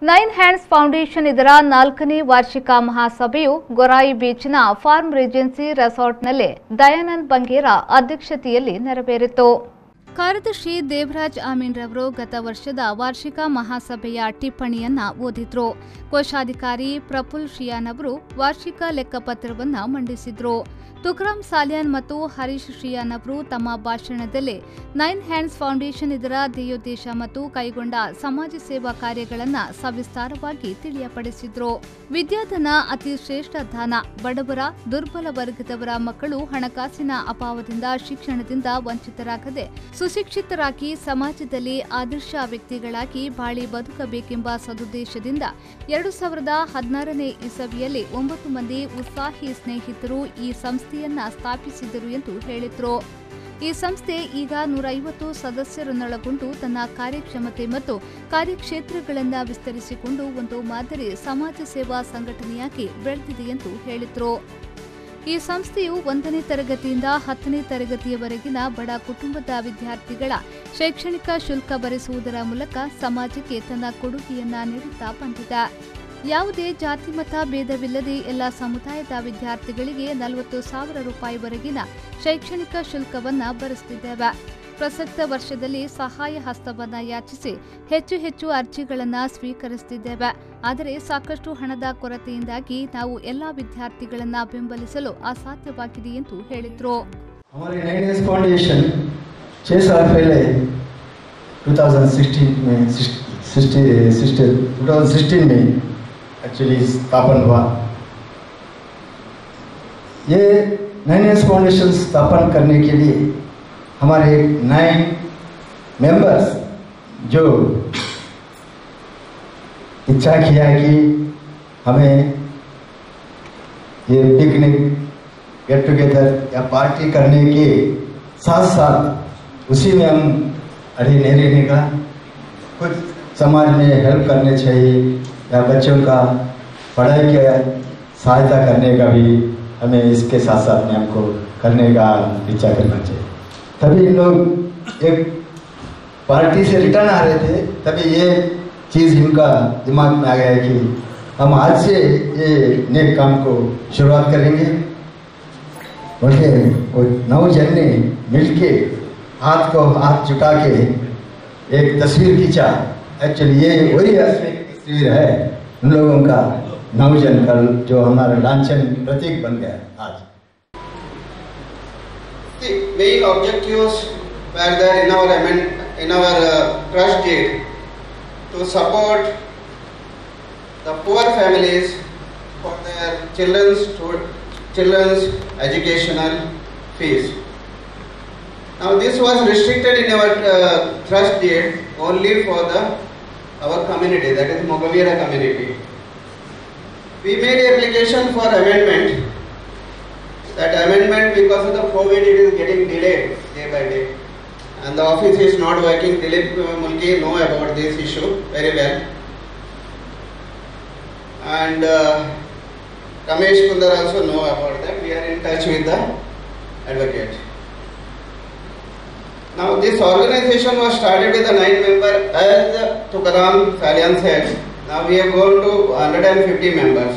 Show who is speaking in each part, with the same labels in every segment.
Speaker 1: Nine hands foundation ಇದರ 4ನೇ ವಾರ್ಷಿಕ ಮಹಾಸಭೆಯು ಗೊರಾಯಿ ಬೀಚ್ನ ಫಾರ್ಮ್ ರೆಜೆನ್ಸಿ ರೆಸಾರ್ಟ್ನಲ್ಲಿ ದಯಾನಂದ್ ಬಂಗೇರ ಅಧ್ಯಕ್ಷತೆಯಲ್ಲಿ ನೆರವೇರಿತು. ಕಾರ್ಯದರ್ಶಿ ದೇವರಾಜ್ ಅಮೀನ್ ರವರು ಗತ ವರ್ಷದ ವಾರ್ಷಿಕ ಮಹಾಸಭೆಯ ಟಿಪ್ಪಣಿಯನ್ನ ಓದಿದ್ರು. ಕೋಶಾಧಿಕಾರಿ ಪ್ರಫುಲ್ ಶಿಯಾನ್ ಅವರು ವಾರ್ಷಿಕ ಲೆಕ್ಕಪತ್ರವನ್ನು ಮಂಡಿಸಿದ್ರು. ತುಕರಾಮ್ ಸಾಲ್ಯಾನ್ ಮತ್ತು ಹರೀಶ್ ಶಿಯಾನ್ ಅವರು ತಮ್ಮ ಭಾಷಣದಲ್ಲಿ ನೈನ್ ಹ್ಯಾಂಡ್ಸ್ ಫೌಂಡೇಶನ್ ಇದರ ಧ್ಯೇಯೋದ್ದೇಶ ಮತ್ತು ಕೈಗೊಂಡ ಸಮಾಜ ಸೇವಾ ಕಾರ್ಯಗಳನ್ನು ಸವಿಸ್ತಾರವಾಗಿ ತಿಳಿಯಪಡಿಸಿದ್ರು. ವಿದ್ಯಾದಾನ ಅತಿ ಶ್ರೇಷ್ಠ ದಾನ. ಬಡವರ, ದುರ್ಬಲ ವರ್ಗದವರ ಮಕ್ಕಳು ಹಣಕಾಸಿನ ಅಭಾವದಿಂದ ಶಿಕ್ಷಣದಿಂದ ವಂಚಿತರಾಗದೆ ಸುಶಿಕ್ಷಿತರಾಗಿ ಸಮಾಜದಲ್ಲಿ ಆದರ್ಶ ವ್ಯಕ್ತಿಗಳಾಗಿ ಬಾಳಿ ಬದುಕಬೇಕೆಂಬ ಸದುದ್ದೇಶದಿಂದ 2016ನೇ ಇಸವಿಯಲ್ಲಿ 9 ಮಂದಿ ಉತ್ಸಾಹಿ ಸ್ನೇಹಿತರು ಈ ಸಂಸ್ಥೆಯನ್ನ ಸ್ಥಾಪಿಸಿದರು ಎಂದು ಹೇಳಿದ್ರು. ಈ ಸಂಸ್ಥೆ ಈಗ 150 ಸದಸ್ಯರನ್ನೊಳಗೊಂಡು ತನ್ನ ಕಾರ್ಯಕ್ಷಮತೆ ಮತ್ತು ಕಾರ್ಯಕ್ಷೇತ್ರಗಳನ್ನು ವಿಸ್ತರಿಸಿಕೊಂಡು ಒಂದು ಮಾದರಿ ಸಮಾಜ ಸೇವಾ ಸಂಘಟನೆಯಾಗಿ ಬೆಳೆದಿದೆ ಎಂದು ಹೇಳಿದ್ರು. ಈ ಸಂಸ್ಥೆಯು 1ನೇ ತರಗತಿಯಿಂದ 10ನೇ ತರಗತಿಯವರೆಗಿನ ಬಡ ಕುಟುಂಬದ ವಿದ್ಯಾರ್ಥಿಗಳ ಶೈಕ್ಷಣಿಕ ಶುಲ್ಕ ಭರಿಸುವುದರ ಮೂಲಕ ಸಮಾಜಕ್ಕೆ ತನ್ನ ಕೊಡುಗೆಯನ್ನ ನೀಡುತ್ತಾ ಬಂದಿದೆ. ಯಾವುದೇ ಜಾತಿ ಮತ ಭೇದವಿಲ್ಲದೆ ಎಲ್ಲ ಸಮುದಾಯದ ವಿದ್ಯಾರ್ಥಿಗಳಿಗೆ 40,000 ರೂಪಾಯಿವರೆಗಿನ ಶೈಕ್ಷಣಿಕ ಶುಲ್ಕವನ್ನು ಭರಿಸುತ್ತಿದ್ದೇವೆ. ಪ್ರಸಕ್ತ ವರ್ಷದಲ್ಲಿ ಸಹಾಯ ಹಸ್ತವನ್ನು ಯಾಚಿಸಿ ಹೆಚ್ಚು ಅರ್ಜಿಗಳನ್ನು ಸ್ವೀಕರಿಸುತ್ತಿದ್ದೇವೆ. ಆದರೆ ಸಾಕಷ್ಟು ಹಣದ ಕೊರತೆಯಿಂದಾಗಿ ನಾವು ಎಲ್ಲ ವಿದ್ಯಾರ್ಥಿಗಳನ್ನು ಬೆಂಬಲಿಸಲು ಅಸಾಧ್ಯವಾಗಿದೆ ಎಂದು ಹೇಳಿದರು.
Speaker 2: हमारी 9 फाउंडेशन 6 साल पहले 2016 में एक्चुअली स्थापन हुआ. ये 9 फाउंडेशन स्थापन करने के लिए हमारे 9 मेंबर्स जो इच्छा किया कि हमें ये पिकनिक गेट टुगेदर या पार्टी करने के साथ साथ उसी में हम अड़ी नहीं रहने का, कुछ समाज में हेल्प करने चाहिए या बच्चों का पढ़ाई के सहायता करने का भी हमें इसके साथ साथ में हमको करने का इच्छा करना चाहिए. तभी इन लोग एक पार्टी से रिटर्न आ रहे थे, तभी ये चीज़ इनका दिमाग में आ गया कि हम आज से ये नेक काम को शुरुआत करेंगे. बोले वो 9 जन ने मिलके हाथ को हाथ जुटा के एक तस्वीर खींचा. एक्चुअली ये वही असली तस्वीर है उन लोगों का 9 जन का जो हमारा लांछन प्रतीक बन गया आज.
Speaker 3: The main objectives were there in our trust deed to support the poor families for their children's educational fees. Now this was restricted in our trust deed only for our community, that is Mogavira community. We made application for amendment. That amendment, because of the COVID, it is getting delayed day by day, and the office is not working. Dilip Mulki know about this issue very well, and Ramesh Kundar also know about that. We are in touch with the advocate. Now this organization was started with a 9 member, as Tukaram Salyan said. Now we have gone to 150 members.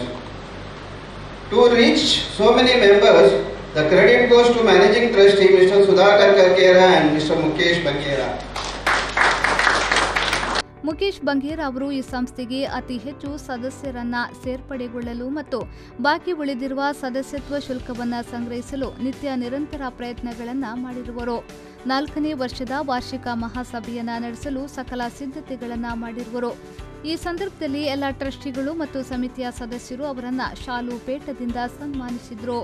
Speaker 3: To reach so many members, the credit goes to managing trustee Mr. Sudhakar Karkera and Mr. Mukesh Bangera.
Speaker 1: Mukesh Bangera ಅವರು ಈ ಸಂಸ್ಥೆಗೆ ಅತಿ ಹೆಚ್ಚು ಸದಸ್ಯರನ್ನ ಸೇರ್ಪಡೆಗೊಳ್ಳಲು ಮತ್ತು ಬಾಕಿ ಉಳಿದಿರುವ ಸದಸ್ಯತ್ವ ಶುಲ್ಕವನ್ನು ಸಂಗ್ರಹಿಸಲು ನಿರಂತರ ಪ್ರಯತ್ನಗಳನ್ನು ಮಾಡಿರುವರು. 4ನೇ ವರ್ಷದ ವಾರ್ಷಿಕ ಮಹಾಸಭೆಯನ್ನು ನಡೆಸಲು ಸಕಲ ಸಿದ್ಧತೆಗಳನ್ನು ಮಾಡಿರುವರು. ಈ ಸಂದರ್ಭದಲ್ಲಿ ಎಲ್ಲ ಟ್ರಸ್ಟಿಗಳು ಮತ್ತು ಸಮಿತಿಯ ಸದಸ್ಯರು ಅವರನ್ನ ಶಾಲು ಪೇಟದಿಂದ ಸನ್ಮಾನಿಸಿದರು.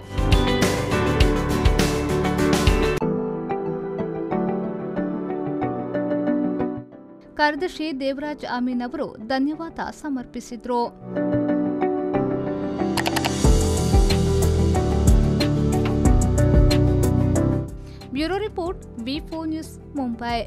Speaker 1: ಕಾರ್ಯದರ್ಶಿ ದೇವರಾಜ್ ಅಮೀನ್ ಅವರು ಧನ್ಯವಾದ ಸಮರ್ಪಿಸಿದರು. Bureau report B4 news Mumbai.